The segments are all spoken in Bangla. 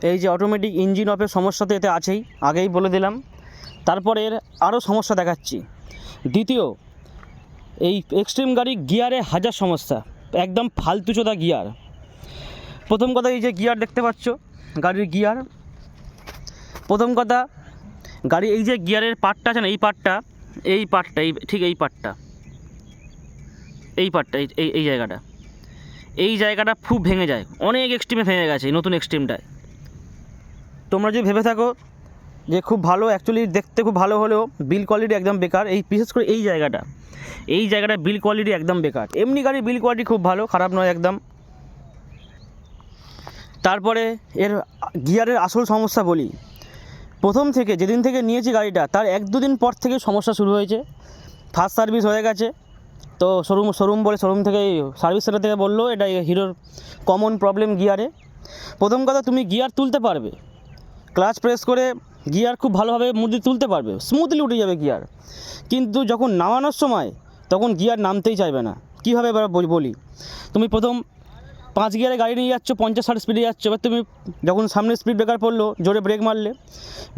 এই যে অটোমেটিক ইঞ্জিন অফের সমস্যা তো এতে আছেই, আগেই বলে দিলাম। তারপরে এর আরও সমস্যা দেখাচ্ছি। দ্বিতীয়, এই এক্সট্রিম গাড়ি গিয়ারে হাজার সমস্যা, একদম ফালতুচোদা গিয়ার। প্রথম কথা, এই যে গিয়ার দেখতে পাচ্ছ, গাড়ির গিয়ার। প্রথম কথা, গাড়ি এই যে গিয়ারের পার্টটা আছে না, এই পার্টটা ঠিক এই পার্টটা এই জায়গাটা খুব ভেঙে যায়, অনেক এক্সট্রিমে ভেঙে গেছে এই নতুন এক্সট্রিমটায়। তোমরা যদি ভেবে থাকো যে খুব ভালো, অ্যাকচুয়ালি দেখতে খুব ভালো হলেও বিল কোয়ালিটি একদম বেকার। এই বিশেষ করে এই জায়গাটা বিল কোয়ালিটি একদম বেকার। এমনি গাড়ির বিল কোয়ালিটি খুব ভালো, খারাপ নয় একদম। তারপরে এর গিয়ারের আসল সমস্যা বলি। প্রথম থেকে যেদিন থেকে নিয়েছি গাড়িটা, তার 1-2 দিন পর থেকে সমস্যা শুরু হয়েছে। ফার্স্ট সার্ভিস হয়ে গেছে, তো শোরুম থেকে সার্ভিস সেন্টার থেকে বললো এটা হিরোর কমন প্রবলেম গিয়ারে। প্রথম কথা, তুমি গিয়ার তুলতে পারবে, ক্লাচ প্রেস করে গিয়ার খুব ভালোভাবে মুড়ি তুলতে পারবে, স্মুথলি উঠে যাবে গিয়ার। কিন্তু যখন নামানোর সময় তখন গিয়ার নামতেই চাইবে না। কীভাবে এবার বলি, তুমি প্রথম 5 গিয়ারে গাড়ি নিয়ে যাচ্ছ, 50-60 স্পিডে যাচ্ছ। এবার তুমি যখন সামনে স্পিড ব্রেকার পড়লো, জোরে ব্রেক মারলে,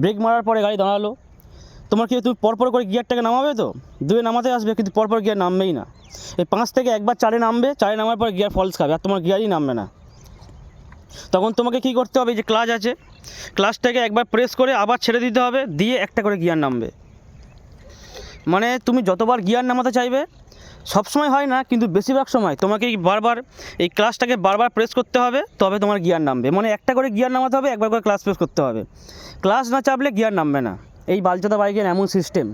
ব্রেক মারার পরে গাড়ি দাঁড়ালো, তোমার কি তুমি পরপর করে গিয়ারটাকে নামাবে? তো 2-এ নামাতে আসবে, কিন্তু পরপর গিয়ার নামবেই না। এই 5 থেকে একবার 4-এ নামবে, 4-এ নামার পর গিয়ার ফলস খাবে, আর তোমার গিয়ারই নামবে না। তখন তোমাকে কী করতে হবে, যে ক্লাচ আছে, ক্লাচটাকে একবার প্রেস করে আবার ছেড়ে দিতে হবে, দিয়ে একটা করে গিয়ার নামবে। মানে তুমি যতবার গিয়ার নামাতে চাইবে, সবসময় হয় না কিন্তু বেশিরভাগ সময় তোমাকে বারবার এই ক্লাচটাকে বারবার প্রেস করতে হবে, তবে তোমার গিয়ার নামবে। মানে একটা করে গিয়ার নামাতে হবে, একবার করে ক্লাচ প্রেস করতে হবে। ক্লাচ না চাপলে গিয়ার নামবে না। এই বালচোদা বাইকের এমন সিস্টেম,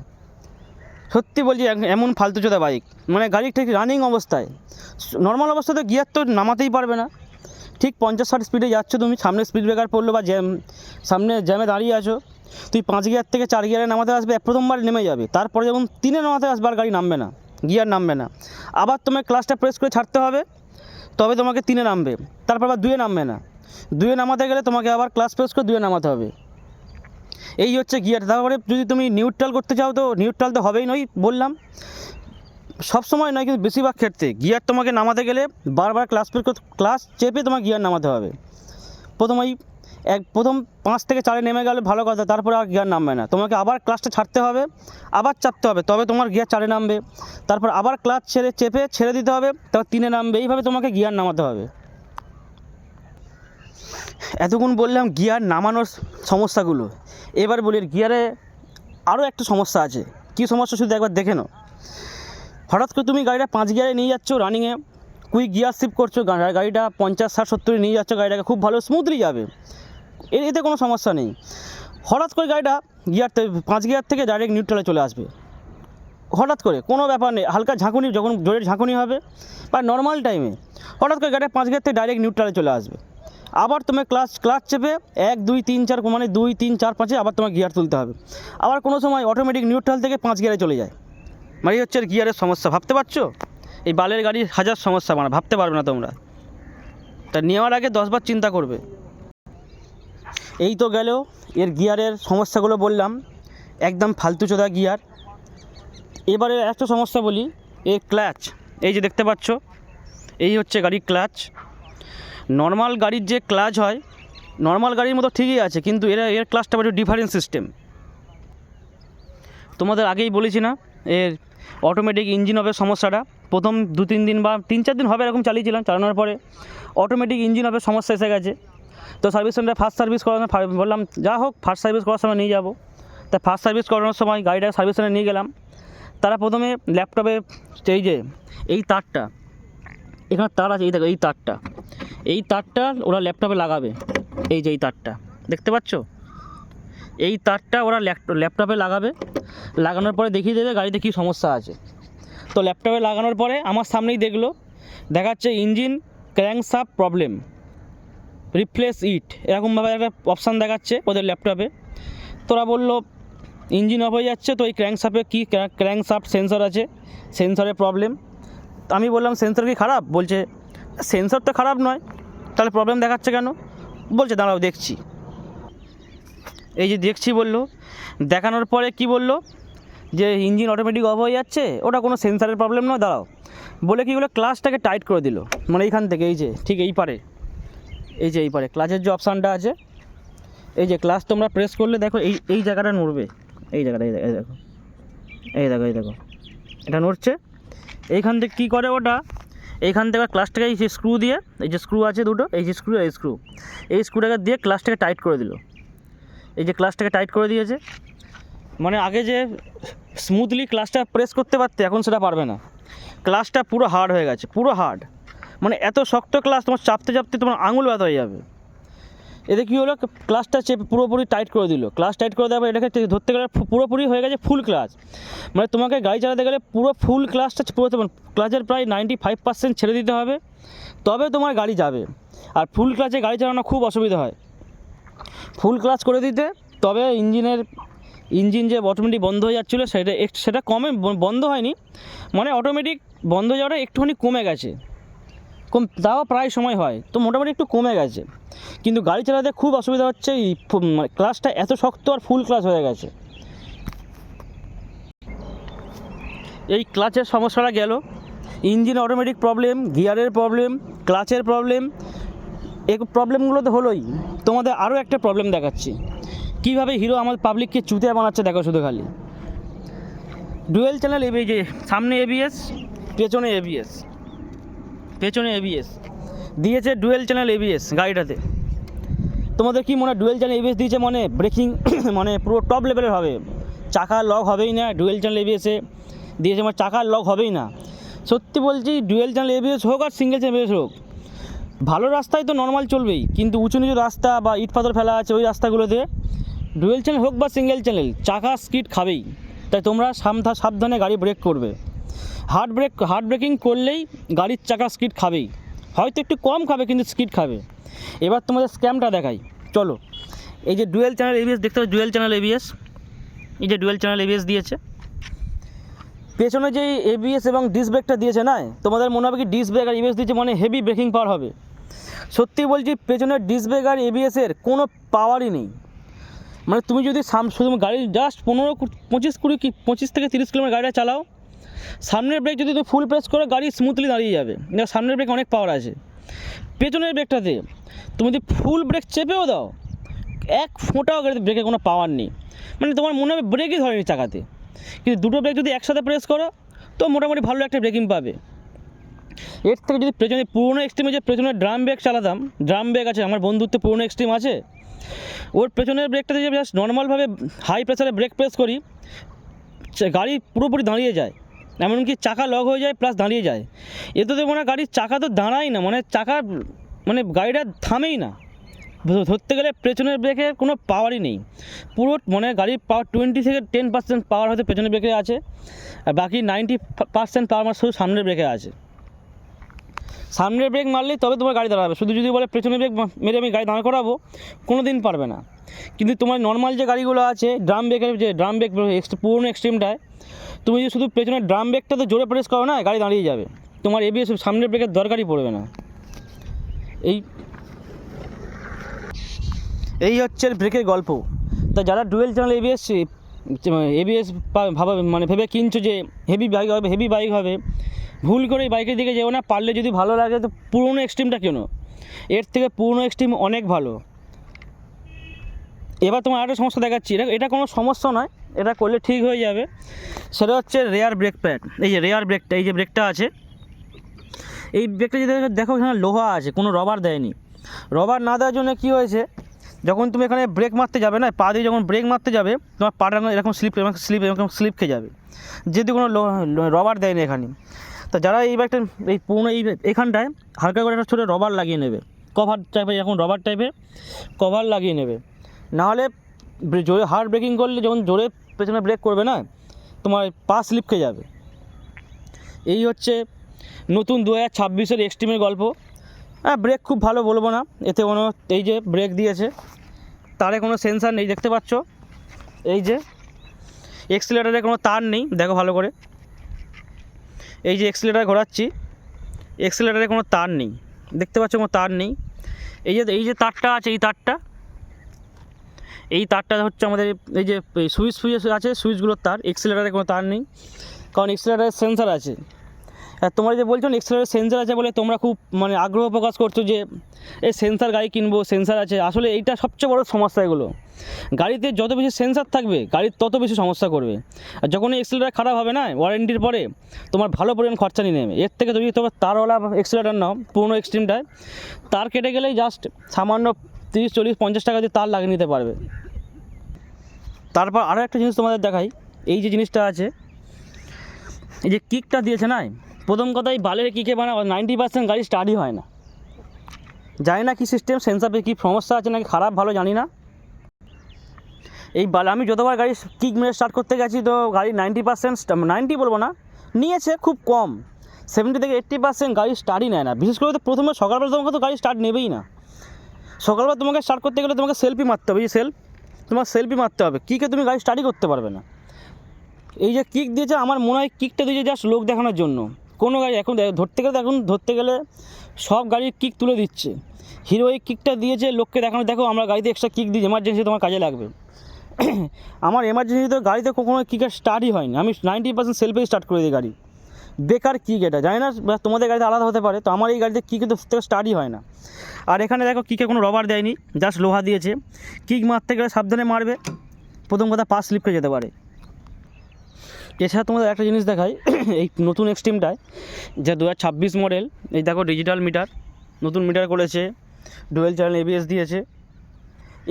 সত্যি বলছি, এমন ফালতুচোদা বাইক। মানে গাড়ি ঠিক রানিং অবস্থায়, নর্মাল অবস্থাতে গিয়ার তো নামাতেই পারবে না। ঠিক 50-60 স্পিডে যাচ্ছ তুমি, সামনে স্পিড ব্রেকার পড়লো বা সামনে জ্যামে দাঁড়িয়ে আছো, তুই 5 গিয়ার থেকে 4 গিয়ারে নামাতে আসবে, প্রথমবার নেমে যাবে। তারপরে যখন 3-এ নামাতে আসবে, আর গাড়ি নামবে না, গিয়ার নামবে না। আবার তোমার ক্লাচটা প্রেস করে ছাড়তে হবে, তবে তোমাকে 3-এ নামবে। তারপর আবার 2-এ নামবে না। 2-এ নামাতে গেলে তোমাকে আবার ক্লাচ প্রেস করে 2-এ নামাতে হবে। এই হচ্ছে গিয়ার। তারপরে যদি তুমি নিউট্রাল করতে চাও, তো নিউট্রাল তো হবেই নয়, বললাম। সব সময় নয়, কিন্তু বেশিরভাগ ক্ষেত্রে গিয়ার তোমাকে নামাতে গেলে বারবার ক্লাচ চেপে তোমার গিয়ার নামাতে হবে। প্রথম 5 থেকে 4-এ নেমে গেলে ভালো কথা, তারপরে আর গিয়ার নামবে না। তোমাকে আবার ক্লাচটা ছাড়তে হবে, আবার চাপতে হবে, তবে তোমার গিয়ার 4-এ নামবে। তারপর আবার ক্লাচ চেপে ছেড়ে দিতে হবে, তারপর 3-এ নামবে। এইভাবে তোমাকে গিয়ার নামাতে হবে। এতক্ষণ বললাম গিয়ার নামানোর সমস্যাগুলো। এবার বলি গিয়ারে আরও একটা সমস্যা আছে। কী সমস্যা শুধু একবার দেখে নাও। হঠাৎ করে তুমি গাড়িটা 5 গিয়ারে নিয়ে যাচ্ছ, রানিংয়ে কুইক গিয়ার শিফট করছো, গাড়িটা 50-60-70-এ নিয়ে যাচ্ছ, গাড়িটাকে খুব ভালো স্মুথলি যাবে, এতে কোনো সমস্যা নেই। হঠাৎ করে গাড়িটা 5 গিয়ার থেকে ডাইরেক্ট নিউট্রালে চলে আসবে, হঠাৎ করে, কোনো ব্যাপার নেই। হালকা ঝাঁকুনি, যখন জোরের ঝাঁকুনি হবে বা নর্মাল টাইমে, হঠাৎ করে গাড়িটা 5 গিয়ার থেকে ডাইরেক্ট নিউট্রালে চলে আসবে। আবার তোমার ক্লাচ চেপে 1-2-3-4, মানে 2-3-4-5-এ আবার তোমার গিয়ার তুলতে হবে। আবার কোনো সময় অটোমেটিক নিউট্রাল থেকে 5 গিয়ারে চলে যায়। মানে হচ্ছে গিয়ারের সমস্যা, ভাবতে পারছো? এই বালের গাড়ির হাজার সমস্যা, মানে ভাবতে পারবে না তোমরা। তা নেওয়ার আগে 10বার চিন্তা করবে। এই তো গেল এর গিয়ারের সমস্যাগুলো বললাম, একদম ফালতুচোদা গিয়ার। এবারে একটা সমস্যা বলি, এর ক্লাচ। এই যে দেখতে পাচ্ছ, এই হচ্ছে গাড়ির ক্লাচ। নর্মাল গাড়ির যে ক্লাচ হয়, নর্মাল গাড়ির মতো ঠিকই আছে, কিন্তু এর ক্লাচটা একটু ডিফারেন্ট সিস্টেম। তোমাদের আগেই বলেছি না, এর অটোমেটিক ইঞ্জিন অফের সমস্যাটা। প্রথম 2-3 দিন বা 3-4 দিন হবে এরকম চালিয়েছিলাম, চালানোর পরে অটোমেটিক ইঞ্জিন অফের সমস্যা এসে গেছে। তো সার্ভিস সেন্টারে ফার্স্ট সার্ভিস করানো, বললাম যা হোক ফার্স্ট সার্ভিস করার সময় নিয়ে যাবো। তাই ফার্স্ট সার্ভিস করানোর সময় গাড়িটা সার্ভিস সেন্টারে নিয়ে গেলাম। তারা প্রথমে ল্যাপটপে এই তারটা, এখানে তার আছে, এই দেখো এই তারটা ওরা ল্যাপটপে লাগাবে। এই যে এই তারটা দেখতে পাচ্ছ, এই তারটা ওরা ল্যাপটপে লাগানোর পরে দেখিয়ে দেবে গাড়িতে কী সমস্যা আছে। তো ল্যাপটপে লাগানোর পরে আমার সামনেই দেখাচ্ছে ইঞ্জিন ক্র্যাঙ্কশাফট প্রবলেম, রিপ্লেস ইট, এরকমভাবে একটা অপশান দেখাচ্ছে ওদের ল্যাপটপে। তোরা বললো ইঞ্জিন অফ হয়ে যাচ্ছে, তো এই ক্র্যাঙ্কশাফট সেন্সর আছে, সেন্সরের প্রবলেম। আমি বললাম সেন্সর কি খারাপ? বলছে সেন্সর তো খারাপ নয়, তাহলে প্রবলেম দেখাচ্ছে কেন? বলছে দাঁড়াও দেখছি। এই যে দেখছি বললো, দেখানোর পরে কি বললো, যে ইঞ্জিন অটোমেটিক অফ হয়ে যাচ্ছে, ওটা কোনো সেন্সারের প্রবলেম নয়, দাঁড়াও বলে কি বলে ক্লাচটাকে টাইট করে দিল। মানে এইখান থেকে এই যে ঠিক এই পারে ক্লাচের যে অপশানটা আছে, এই যে ক্লাচ তোমরা প্রেস করলে দেখো এই জায়গাটা নড়বে, এই জায়গাটা, এই দেখো, এই দেখো এটা নড়ছে। এইখান থেকে কী করে ওটা, এইখান থেকে ক্লাচটাকে এই যে স্ক্রু দিয়ে, এই যে স্ক্রু আছে দুটো, এই যে স্ক্রু, এই স্ক্রুটাকে দিয়ে ক্লাচটাকে টাইট করে দিল। এই যে ক্লাচটাকে টাইট করে দিয়েছে, মানে আগে যে স্মুথলি ক্লাচটা প্রেস করতে পারতে, এখন সেটা পারবে না। ক্লাচটা পুরো হার্ড হয়ে গেছে, পুরো হার্ড, মানে এত শক্ত ক্লাচ তোমার চাপতে চাপতে তোমার আঙুল ব্যথা হয়ে যাবে। এতে কী হলো, ক্লাচটা চেপে পুরোপুরি টাইট করে দিল। ক্লাচ টাইট করে দেওয়ার পর এটাকে ধরতে গেলে পুরোপুরি হয়ে গেছে ফুল ক্লাচ। মানে তোমাকে গাড়ি চালাতে গেলে পুরো ফুল ক্লাচটা ক্লাচের প্রায় 95% ছেড়ে দিতে হবে, তবে তোমার গাড়ি যাবে। আর ফুল ক্লাচে গাড়ি চালানো খুব অসুবিধা হয়। ফুল ক্লাচ করে দিতে, তবে ইঞ্জিন যে অটোমেটিক বন্ধ হয়ে যাচ্ছিলো সেটা কমে বন্ধ হয়নি, মানে অটোমেটিক বন্ধ হয়ে যাওয়াটা একটুখানি কমে গেছে, তাও প্রায় সময় হয়, তো মোটামুটি একটু কমে গেছে। কিন্তু গাড়ি চালাতে খুব অসুবিধা হচ্ছে, এই ক্লাচটা এত শক্ত আর ফুল ক্লাচ হয়ে গেছে। এই ক্লাচের সমস্যাটা গেল, ইঞ্জিন অটোমেটিক প্রবলেম, গিয়ারের প্রবলেম, ক্লাচের প্রবলেম, এই প্রবলেমগুলো তো হলোই। তোমাদের আরও একটা প্রবলেম দেখাচ্ছি, কীভাবে হিরো আমাদের পাবলিককে চুতিয়া বানাচ্ছে দেখো শুধু খালি। ডুয়েল চ্যানেল এবিএস, যে সামনে এবিএস, পেছনে এবিএস দিয়েছে, ডুয়েল চ্যানেল এবিএস গাড়িটাতে। তোমাদের কি মনে হয় ডুয়েল চ্যানেল এবিএস দিয়েছে মানে ব্রেকিং মানে পুরো টপ লেভেলের হবে, চাকার লক হবেই না? ডুয়েল চ্যানেল এবিএসে দিয়েছে মানে চাকার লক হবেই না। সত্যি বলছি, ডুয়েল চ্যানেল এবিএস হোক আর সিঙ্গেল চ্যানেল এবিএস হোক, ভালো রাস্তায় তো নর্মাল চলবেই, কিন্তু উঁচু নিচু রাস্তা বা ইট পাথর ফেলা আছে ওই রাস্তাগুলোতে ডুয়েল চ্যানেল হোক বা সিঙ্গেল চ্যানেল চাকা স্কিড খাবেই। তাই তোমরা সাবধানে গাড়ি ব্রেক করবে। হার্ড ব্রেকিং করলেই গাড়ির চাকা স্কিড খাবেই, হয়তো একটু কম খাবে কিন্তু স্কিড খাবে। এবার তোমাদের স্ক্যামটা দেখাই, চলো। এই যে ডুয়েল চ্যানেল এবিএস দেখতে হবে, ডুয়েল চ্যানেল এবিএস, এই যে ডুয়েল চ্যানেল এবিএস দিয়েছে। পেছনে যে এবিএস এবং ডিস্ক ব্রেকটা দিয়েছে না, তোমাদের মনে হবে কি ডিস্ক ব্রেক আর এবিএস দিয়েছে মানে হেভি ব্রেকিং পাওয়ার হবে। সত্যি বলছি, পেছনের ডিস্ক ব্রেক আর এবিএসের কোনো পাওয়ারই নেই। মানে তুমি যদি শুধু গাড়ি জাস্ট 25 থেকে 30 কিলোমিটার গাড়িটা চালাও, সামনের ব্রেক যদি তুমি ফুল প্রেস করো গাড়ি স্মুথলি দাঁড়িয়ে যাবে, সামনের ব্রেক অনেক পাওয়ার আছে। পেছনের ব্রেকটাতে তুমি যদি ফুল ব্রেক চেপেও দাও, এক ফোঁটাও গাড়িতে ব্রেকে কোনো পাওয়ার নেই, মানে তোমার মনে হবে ব্রেকই ধরেনি চাকাতে। কিন্তু দুটো ব্রেক যদি একসাথে প্রেস করো তো মোটামুটি ভালো একটা ব্রেকিং পাবে। এর থেকে যদি পেছনে পুরোনো এক্সট্রিমে যে পেছনে ড্রাম ব্রেক চালাতাম, ড্রাম ব্রেক আছে আমার বন্ধুত্ব, পুরোনো এক্সট্রিম আছে, ওর পেছনের ব্রেকটাতে যে জাস্ট নর্মালভাবে হাই প্রেসারে ব্রেক প্রেস করি, গাড়ি পুরোপুরি দাঁড়িয়ে যায়, এমনকি চাকা লক হয়ে যায় প্লাস দাঁড়িয়ে যায়। এতে তো মনে হয় গাড়ির চাকা তো দাঁড়াই না, মানে গাড়িটা থামেই না। ধরতে গেলে পেছনের ব্রেকে কোনো পাওয়ারই নেই, পুরো মানে গাড়ির পাওয়ার 20 থেকে 10% পাওয়ার হয়তো পেছনের ব্রেকে আছে, আর বাকি 90% পাওয়ার শুধু সামনের ব্রেকে আছে। সামনের ব্রেক মারলেই তবে তোমার গাড়ি দাঁড়াবে, শুধু যদি বলে পেছনের ব্রেক মেরে আমি গাড়ি দাঁড় করাবো, কোনো দিন পারবে না। কিন্তু তোমার নর্মাল যে গাড়িগুলো আছে ড্রাম ব্রেক পুরোনো এক্সট্রিমটায়, তুমি যদি শুধু পেছনের ড্রাম ব্রেকটাতে জোরে প্রেস করো না, গাড়ি দাঁড়িয়ে যাবে, তোমার এবিএস সামনের ব্রেকের দরকারই পড়বে না। এই হচ্ছে ব্রেকের গল্প। তা যারা ডুয়েল চ্যানেল এবিএস ভেবে কিনছো যে হেভি বাইক হবে, ভুল করে এই বাইকের দিকে যেও না। পারলে যদি ভালো লাগে তো পুরোনো এক্সট্রিমটা কেনো, এর থেকে পুরোনো এক্সট্রিম অনেক ভালো। এবার তোমার আরেকটা সমস্যা দেখাচ্ছি, এটা কোনো সমস্যা নয়, এটা করলে ঠিক হয়ে যাবে। সেটা হচ্ছে রেয়ার ব্রেক প্যাড। এই যে রেয়ার ব্রেকটা, এই যে ব্রেকটা আছে, এই ব্রেকটা যদি দেখো এখানে লোহা আছে, কোনো রবার দেয়নি। রবার না দেওয়ার জন্য কী হয়েছে, যখন তুমি এখানে ব্রেক মারতে যাবে না, পা দিয়ে যখন ব্রেক মারতে যাবে তোমার পাটা এরকম স্লিপ খেয়ে যাবে, যেহেতু কোনো রবার দেয়নি এখানে। তা যারা এই বাইকটা এই পুরোনো এখানটায় হালকা করে একটা ছোটো রবার লাগিয়ে নেবে, কভার টাইপের, এখন রবার টাইপের কভার লাগিয়ে নেবে, নাহলে জোরে হার্ড ব্রেকিং করলে যখন জোরে পেছনে ব্রেক করবে না, তোমার পা স্লিপ খেয়ে যাবে। এই হচ্ছে নতুন 2026-এর এক্সট্রিমের গল্প। ব্রেক খুব ভালো বলবো না, এতে কোনো এই যে ব্রেক দিয়েছে তারে কোনো সেন্সার নেই, দেখতে পাচ্ছ, এই যে এক্সিলারেটারে কোনো তার নেই, দেখো ভালো করে, এই যে এক্সিলারেটার ঘোরাচ্ছি, এক্সিলারেটারে কোনো তার নেই, দেখতে পাচ্ছ কোনো তার নেই। এই যে তারটা আছে, এই তারটা হচ্ছে আমাদের এই যে সুইচ আছে, সুইচগুলোর তার। এক্সিলারেটারে কোনো তার নেই, কারণ এক্সিলারেটারে সেন্সার আছে। আর তোমরা যে বলছো এক্সেলারের সেন্সার আছে বলে তোমরা খুব মানে আগ্রহ প্রকাশ করছো যে এই সেন্সার গাড়ি কিনবো, সেন্সার আছে। আসলে এইটা সবচেয়ে বড় সমস্যা। এগুলো গাড়িতে যত বেশি সেন্সার থাকবে গাড়ির তত বেশি সমস্যা করবে। আর যখন এক্সেলারেটার খারাপ হবে না ওয়ারেন্টির পরে, তোমার ভালো পরিমাণ খরচা নিয়ে নেবে। এর থেকে যদি তোমার তারওয়ালা এক্সেলারেটার নাও পুরোনো এক্সট্রিমটায়, তার কেটে গেলেই জাস্ট সামান্য 30, 40, 50 টাকা দিয়ে তার লাগিয়ে নিতে পারবে। তারপর আরও একটা জিনিস তোমাদের দেখাই। এই যে জিনিসটা আছে, এই যে কিকটা দিয়েছে না, প্রথম কথাই বালের কিকে মানে 90% গাড়ি স্টার্টই হয় না। জানি না কী সিস্টেম, সেন্সারে কী সমস্যা আছে নাকি খারাপ ভালো জানি না। এই বালে আমি যতবার গাড়ি কিক মেরে স্টার্ট করতে গেছি তো গাড়ি 90%, 90 বলবো না, নিয়েছে খুব কম, 70 থেকে 80% গাড়ি স্টার্টই নেয় না। বিশেষ করে তো প্রথমে সকালবেলা তোমাকে তো গাড়ি স্টার্ট নেবেই না। সকালবেলা তোমাকে স্টার্ট করতে গেলে তোমাকে সেলফি মারতে হবে, এই তোমার সেলফি মারতে হবে, কিকে তুমি গাড়ি স্টার্টই করতে পারবে না। এই যে কিক দিয়েছে আমার মনে হয় কিকটা দিয়েছে জাস্ট লোক দেখানোর জন্য। কোনো গাড়ি এখন ধরতে গেলে সব গাড়ির কিক তুলে দিচ্ছে। হিরো এই কিকটা দিয়েছে লোককে দেখানো, দেখো আমরা গাড়িতে এক্সট্রা কিক দিই, এমার্জেন্সি তোমার কাজে লাগবে। আমার এমার্জেন্সিতে গাড়িতে কখনো কিকের স্টার্টই হয়নি, আমি 90% সেলফেই স্টার্ট করে দিই গাড়ি। বেকার কিক এটা, জানি না তোমাদের গাড়িতে আলাদা হতে পারে, তো আমার এই গাড়িতে কিক তো স্টার্টই হয় না। আর এখানে দেখো কিকে কোনো রবার দেয়নি, জাস্ট লোহা দিয়েছে। কিক মারতে গেলে সাবধানে মারবে, প্রথম কথা পা স্লিপ করে যেতে পারে। এছাড়া তোমাদের একটা জিনিস দেখাই, এই নতুন এক্সট্রিমটায় যা 2026 মডেল, এই দেখো ডিজিটাল মিটার, নতুন মিটার করেছে, ডুয়েল চ্যানেল ABS দিয়েছে।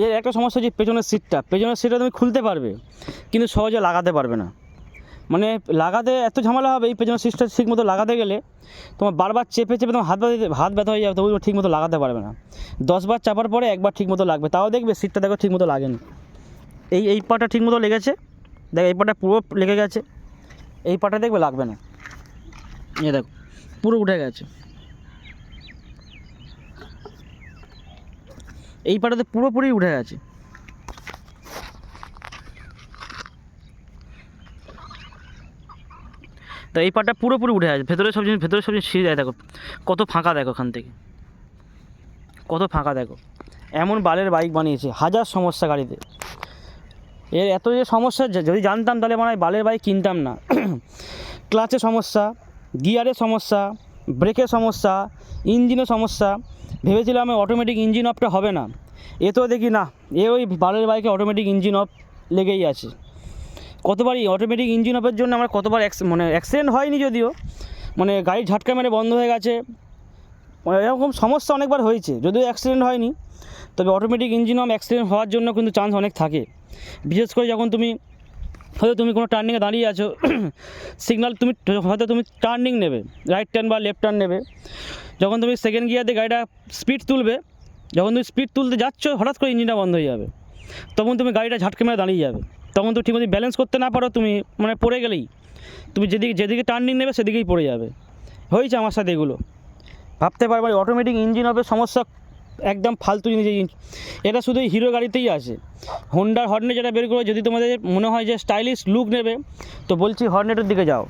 এর একটা সমস্যা হচ্ছে পেছনের সিটটা তুমি খুলতে পারবে কিন্তু সহজে লাগাতে পারবে না। মানে লাগাতে এত ঝামেলা হবে, এই পেছনের সিটটা ঠিক মতো লাগাতে গেলে তোমার বারবার চেপে তোমার হাত ব্যথা হয়ে যাবে, তবু ঠিক মতো লাগাতে পারবে না। 10 বার চাপার পরে একবার ঠিক মতো লাগবে, তাও দেখবে সিটটা দেখো ঠিক মতো লাগেনি। এই পাটা ঠিক মতো লেগেছে, দেখো এই পাটা পুরো লেগে গেছে, এই পাটা দেখবে লাগবে না, এ দেখো পুরো উঠে গেছে, এই পাটাতে পুরোপুরি উঠে গেছে। তো এই পাটটা পুরোপুরি উঠে আছে, ভেতরে সব জিনিস ছিঁড়ে যায়। দেখো কত ফাঁকা, দেখো ওখান থেকে কত ফাঁকা, দেখো এমন বালের বাইক বানিয়েছে। হাজার সমস্যা গাড়িতে, এর এত যে সমস্যা, যদি জানতাম তাহলে মানে বালের বাইক কিনতাম না। ক্লাচের সমস্যা, গিয়ারের সমস্যা, ব্রেকের সমস্যা, ইঞ্জিনের সমস্যা। ভেবেছিলাম আমি অটোমেটিক ইঞ্জিন অফটা হবে না, এ তো দেখি না, ওই বালের বাইকে অটোমেটিক ইঞ্জিন অফ লেগেই আছে। কতবারই অটোমেটিক ইঞ্জিন অফের জন্য আমার কতবার অ্যাক্সিডেন্ট হয়নি যদিও, মানে গাড়ি ঝাটকা মেরে বন্ধ হয়ে গেছে, এরকম সমস্যা অনেকবার হয়েছে, যদিও অ্যাক্সিডেন্ট হয়নি। তবে অটোমেটিক ইঞ্জিন অফ অ্যাক্সিডেন্ট হওয়ার জন্য কিন্তু চান্স অনেক থাকে। বিশেষ করে যখন হয়তো তুমি কোনো টার্নিংয়ে দাঁড়িয়ে আছো, সিগনাল হয়তো তুমি টার্নিং নেবে, রাইট টার্ন বা লেফট টার্ন নেবে, যখন তুমি সেকেন্ড গিয়ারে গাড়িটা স্পিড তুলবে, যখন তুমি স্পিড তুলতে যাচ্ছ হঠাৎ করে ইঞ্জিনটা বন্ধ হয়ে যাবে, তখন তুমি গাড়িটা ঝাটকে মেরে দাঁড়িয়ে যাবে। তখন তো ঠিকমতো ব্যালেন্স করতে না পারো, তুমি মানে পড়ে গেলেই তুমি যেদিকে টার্নিং নেবে সেদিকেই পড়ে যাবে। হয়েছে আমার সাথে এগুলো। ভাবতে পারবে অটোমেটিক ইঞ্জিন অফের সমস্যা একদম ফালতু জিনিস। এটা শুধু হিরো গাড়িতেই আছে। হোন্ডার হর্নেট যেটা বের করে, যদি তোমাদের মনে হয় যে স্টাইলিশ লুক নেবে, তো বলছি হর্নেটের দিকে যাও।